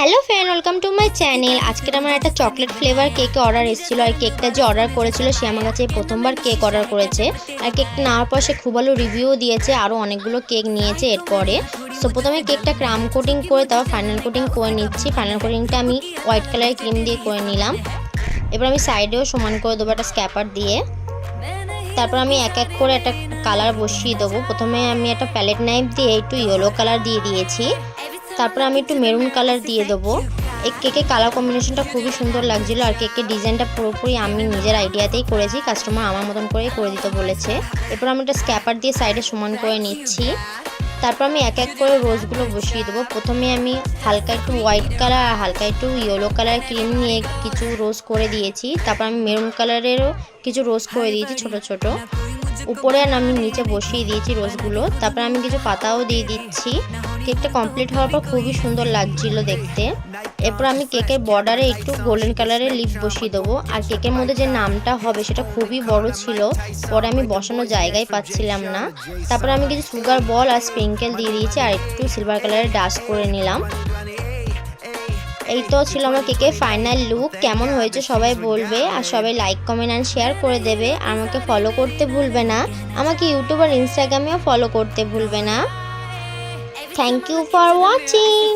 Hello friend, welcome to my channel. আজকের আমার একটা চকলেট ফ্লেভার কেক অর্ডার এসেছিল। আর কেকটা যে অর্ডার করেছিল সে আমার কাছে প্রথমবার কেক অর্ডার করেছে। আর কেকটা নেওয়ার পর সে খুব ভালো রিভিউ দিয়েছে, আরও অনেকগুলো কেক নিয়েছে এরপরে। সো প্রথমে কেকটা ক্রাম কোটিং করে তারপর ফাইনাল কোটিং করে নিচ্ছি। ফাইনাল কোটিংটা আমি হোয়াইট কালারের ক্রিম দিয়ে করে নিলাম। এবার আমি সাইডেও সমান করে দেবো একটা স্ক্যাপার দিয়ে। তারপর আমি এক এক করে একটা কালার বসিয়ে দেবো। প্রথমে আমি একটা প্যালেট নাইফ দিয়ে একটু ইয়েলো কালার দিয়ে দিয়েছি। তারপর আমি একটু মেরুন কালার দিয়ে দেবো। এই কেকের কালার কম্বিনেশনটা খুবই সুন্দর লাগছিলো। আর কেকের ডিজাইনটা পুরোপুরি আমি নিজের আইডিয়াতেই করেছি, কাস্টমার আমার মতন করেই করে দিতে বলেছে। এরপর আমি একটা স্ক্যাপার দিয়ে সাইডে সমান করে নিচ্ছি। তারপর আমি এক এক করে রোজগুলো বসিয়ে দেবো। প্রথমে আমি হালকা একটু হোয়াইট কালার আর হালকা একটু ইয়েলো কালার ক্রিম নিয়ে কিছু রোজ করে দিয়েছি। তারপর আমি মেরুন কালারেরও কিছু রোজ করে দিয়েছি ছোট ছোট। উপরে আর আমি নিচে বসিয়ে দিয়েছি রোজগুলো। তারপর আমি কিছু পাতাও দিয়ে দিচ্ছি। কেকটা কমপ্লিট হওয়ার পর খুবই সুন্দর লাগছিল দেখতে। এরপর আমি কেকের বর্ডারে একটু গোল্ডেন কালারের লিপ বসিয়ে দেবো। আর কেকের মধ্যে যে নামটা হবে সেটা খুবই বড় ছিল, পরে আমি বসানোর জায়গায় পাচ্ছিলাম না। তারপর আমি কিছু সুগার বল আর স্প্রিঙ্কেল দিয়ে দিয়েছি আর একটু সিলভার কালারের ডাস্ট করে নিলাম। এই তো ছিল আমার কেকের ফাইনাল লুক। কেমন হয়েছে সবাই বলবে, আর সবাই লাইক কমেন্ট আর শেয়ার করে দেবে। আমাকে ফলো করতে ভুলবে না, আমাকে ইউটিউব আর ইনস্টাগ্রামেও ফলো করতে ভুলবে না। Thank you for watching.